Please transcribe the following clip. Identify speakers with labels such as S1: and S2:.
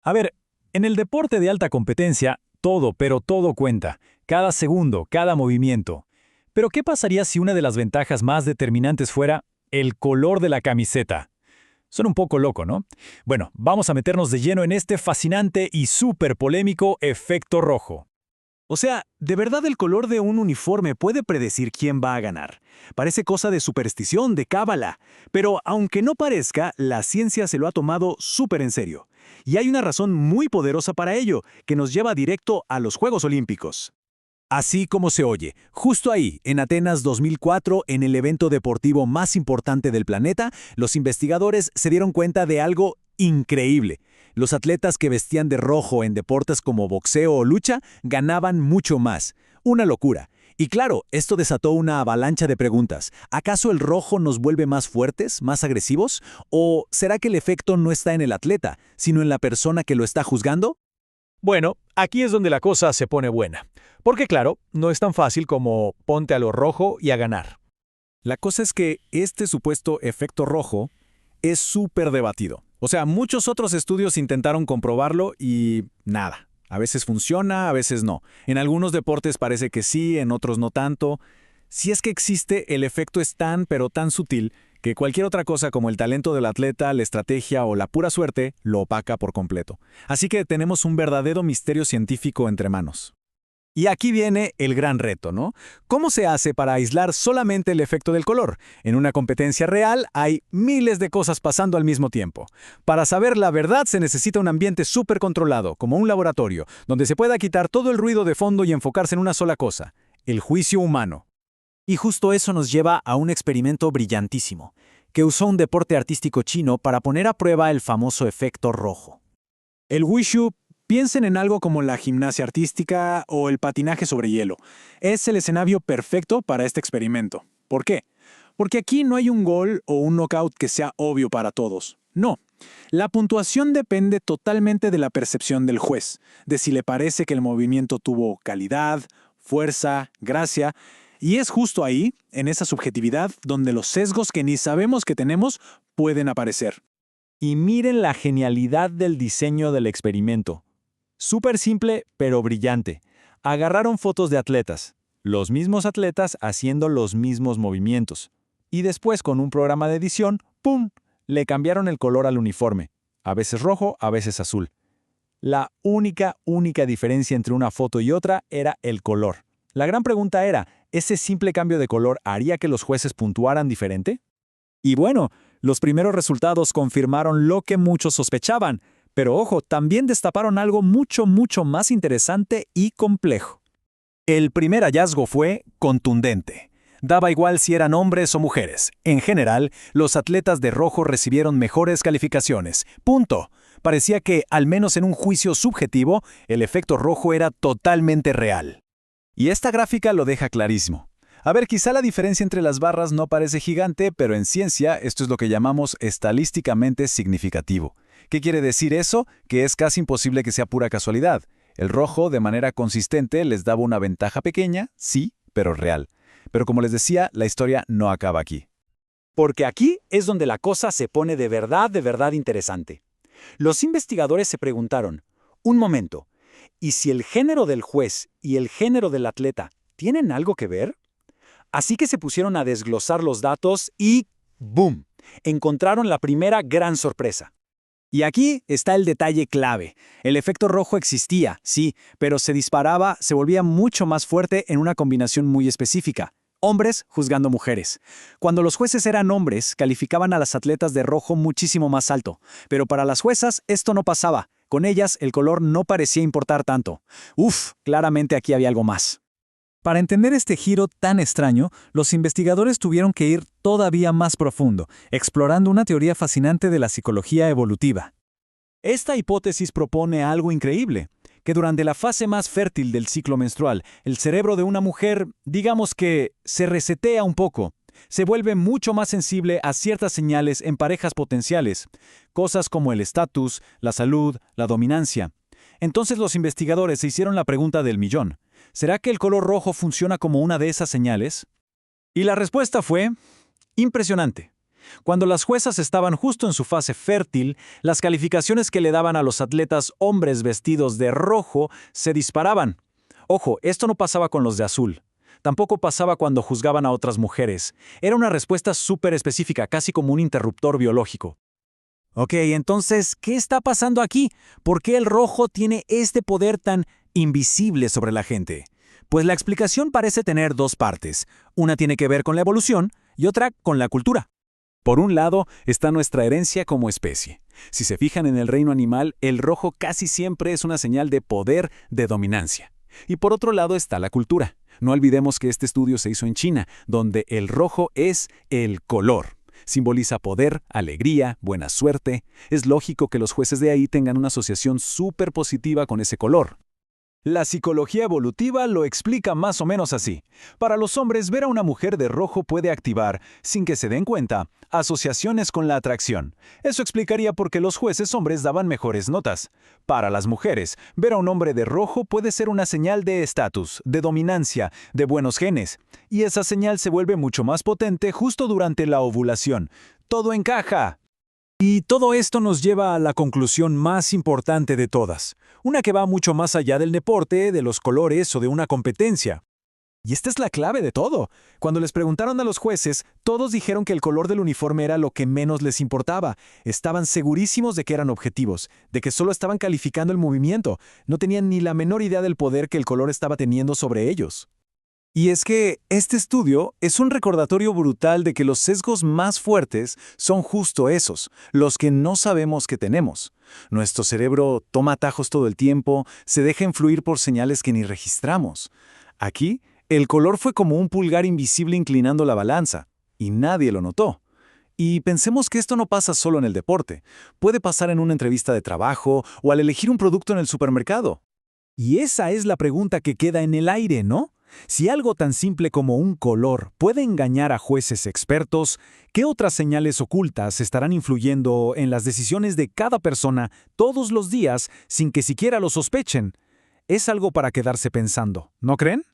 S1: A ver, en el deporte de alta competencia, todo, pero todo cuenta. Cada segundo, cada movimiento. Pero ¿qué pasaría si una de las ventajas más determinantes fuera el color de la camiseta? Suena un poco loco, ¿no? Bueno, vamos a meternos de lleno en este fascinante y súper polémico efecto rojo.
S2: O sea, ¿de verdad el color de un uniforme puede predecir quién va a ganar? Parece cosa de superstición, de cábala. Pero aunque no parezca, la ciencia se lo ha tomado súper en serio. Y hay una razón muy poderosa para ello, que nos lleva directo a los Juegos Olímpicos. Así como se oye, justo ahí, en Atenas 2004, en el evento deportivo más importante del planeta, los investigadores se dieron cuenta de algo increíble. Los atletas que vestían de rojo en deportes como boxeo o lucha ganaban mucho más. Una locura. Y claro, esto desató una avalancha de preguntas. ¿Acaso el rojo nos vuelve más fuertes, más agresivos? ¿O será que el efecto no está en el atleta, sino en la persona que lo está juzgando?
S1: Bueno, aquí es donde la cosa se pone buena. Porque claro, no es tan fácil como ponte a lo rojo y a ganar.
S2: La cosa es que este supuesto efecto rojo es súper debatido. O sea, muchos otros estudios intentaron comprobarlo y nada. A veces funciona, a veces no. En algunos deportes parece que sí, en otros no tanto. Si es que existe, el efecto es tan pero tan sutil que cualquier otra cosa como el talento del atleta, la estrategia o la pura suerte lo opaca por completo. Así que tenemos un verdadero misterio científico entre manos. Y aquí viene el gran reto, ¿no? ¿Cómo se hace para aislar solamente el efecto del color? En una competencia real hay miles de cosas pasando al mismo tiempo. Para saber la verdad se necesita un ambiente súper controlado, como un laboratorio, donde se pueda quitar todo el ruido de fondo y enfocarse en una sola cosa, el juicio humano. Y justo eso nos lleva a un experimento brillantísimo, que usó un deporte artístico chino para poner a prueba el famoso efecto rojo. El Wushu, piensen en algo como la gimnasia artística o el patinaje sobre hielo. Es el escenario perfecto para este experimento. ¿Por qué? Porque aquí no hay un gol o un knockout que sea obvio para todos. No. La puntuación depende totalmente de la percepción del juez, de si le parece que el movimiento tuvo calidad, fuerza, gracia, y es justo ahí, en esa subjetividad, donde los sesgos que ni sabemos que tenemos pueden aparecer.
S1: Y miren la genialidad del diseño del experimento. Súper simple, pero brillante. Agarraron fotos de atletas, los mismos atletas haciendo los mismos movimientos. Y después, con un programa de edición, ¡pum!, le cambiaron el color al uniforme. A veces rojo, a veces azul. La única diferencia entre una foto y otra era el color. La gran pregunta era, ¿ese simple cambio de color haría que los jueces puntuaran diferente? Y bueno, los primeros resultados confirmaron lo que muchos sospechaban, pero ojo, también destaparon algo mucho más interesante y complejo. El primer hallazgo fue contundente. Daba igual si eran hombres o mujeres. En general, los atletas de rojo recibieron mejores calificaciones. Punto. Parecía que, al menos en un juicio subjetivo, el efecto rojo era totalmente real. Y esta gráfica lo deja clarísimo. A ver, quizá la diferencia entre las barras no parece gigante, pero en ciencia esto es lo que llamamos estadísticamente significativo. ¿Qué quiere decir eso? Que es casi imposible que sea pura casualidad. El rojo, de manera consistente, les daba una ventaja pequeña, sí, pero real. Pero como les decía, la historia no acaba aquí.
S2: Porque aquí es donde la cosa se pone de verdad interesante. Los investigadores se preguntaron, un momento, ¿y si el género del juez y el género del atleta tienen algo que ver? Así que se pusieron a desglosar los datos y ¡boom! Encontraron la primera gran sorpresa. Y aquí está el detalle clave. El efecto rojo existía, sí, pero se disparaba, se volvía mucho más fuerte en una combinación muy específica. Hombres juzgando mujeres. Cuando los jueces eran hombres, calificaban a las atletas de rojo muchísimo más alto. Pero para las juezas esto no pasaba. Con ellas el color no parecía importar tanto. Claramente aquí había algo más. Para entender este giro tan extraño, los investigadores tuvieron que ir todavía más profundo, explorando una teoría fascinante de la psicología evolutiva. Esta hipótesis propone algo increíble, que durante la fase más fértil del ciclo menstrual, el cerebro de una mujer, digamos que, se resetea un poco, se vuelve mucho más sensible a ciertas señales en parejas potenciales, cosas como el estatus, la salud, la dominancia. Entonces los investigadores se hicieron la pregunta del millón. ¿Será que el color rojo funciona como una de esas señales? Y la respuesta fue impresionante.
S1: Cuando las juezas estaban justo en su fase fértil, las calificaciones que le daban a los atletas hombres vestidos de rojo se disparaban. Ojo, esto no pasaba con los de azul. Tampoco pasaba cuando juzgaban a otras mujeres. Era una respuesta súper específica, casi como un interruptor biológico. Ok, entonces, ¿qué está pasando aquí? ¿Por qué el rojo tiene este poder tan invisible sobre la gente? Pues la explicación parece tener dos partes. Una tiene que ver con la evolución y otra con la cultura.
S2: Por un lado está nuestra herencia como especie. Si se fijan en el reino animal, el rojo casi siempre es una señal de poder, de dominancia. Y por otro lado está la cultura. No olvidemos que este estudio se hizo en China, donde el rojo es el color. Simboliza poder, alegría, buena suerte. Es lógico que los jueces de ahí tengan una asociación súper positiva con ese color.
S1: La psicología evolutiva lo explica más o menos así. Para los hombres, ver a una mujer de rojo puede activar, sin que se den cuenta, asociaciones con la atracción. Eso explicaría por qué los jueces hombres daban mejores notas. Para las mujeres, ver a un hombre de rojo puede ser una señal de estatus, de dominancia, de buenos genes. Y esa señal se vuelve mucho más potente justo durante la ovulación. Todo encaja. Y todo esto nos lleva a la conclusión más importante de todas, una que va mucho más allá del deporte, de los colores o de una competencia. Y esta es la clave de todo. Cuando les preguntaron a los jueces, todos dijeron que el color del uniforme era lo que menos les importaba. Estaban segurísimos de que eran objetivos, de que solo estaban calificando el movimiento. No tenían ni la menor idea del poder que el color estaba teniendo sobre ellos. Y es que este estudio es un recordatorio brutal de que los sesgos más fuertes son justo esos, los que no sabemos que tenemos. Nuestro cerebro toma atajos todo el tiempo, se deja influir por señales que ni registramos. Aquí, el color fue como un pulgar invisible inclinando la balanza, y nadie lo notó. Y pensemos que esto no pasa solo en el deporte. Puede pasar en una entrevista de trabajo o al elegir un producto en el supermercado. Y esa es la pregunta que queda en el aire, ¿no? Si algo tan simple como un color puede engañar a jueces expertos, ¿qué otras señales ocultas estarán influyendo en las decisiones de cada persona todos los días sin que siquiera lo sospechen? Es algo para quedarse pensando, ¿no creen?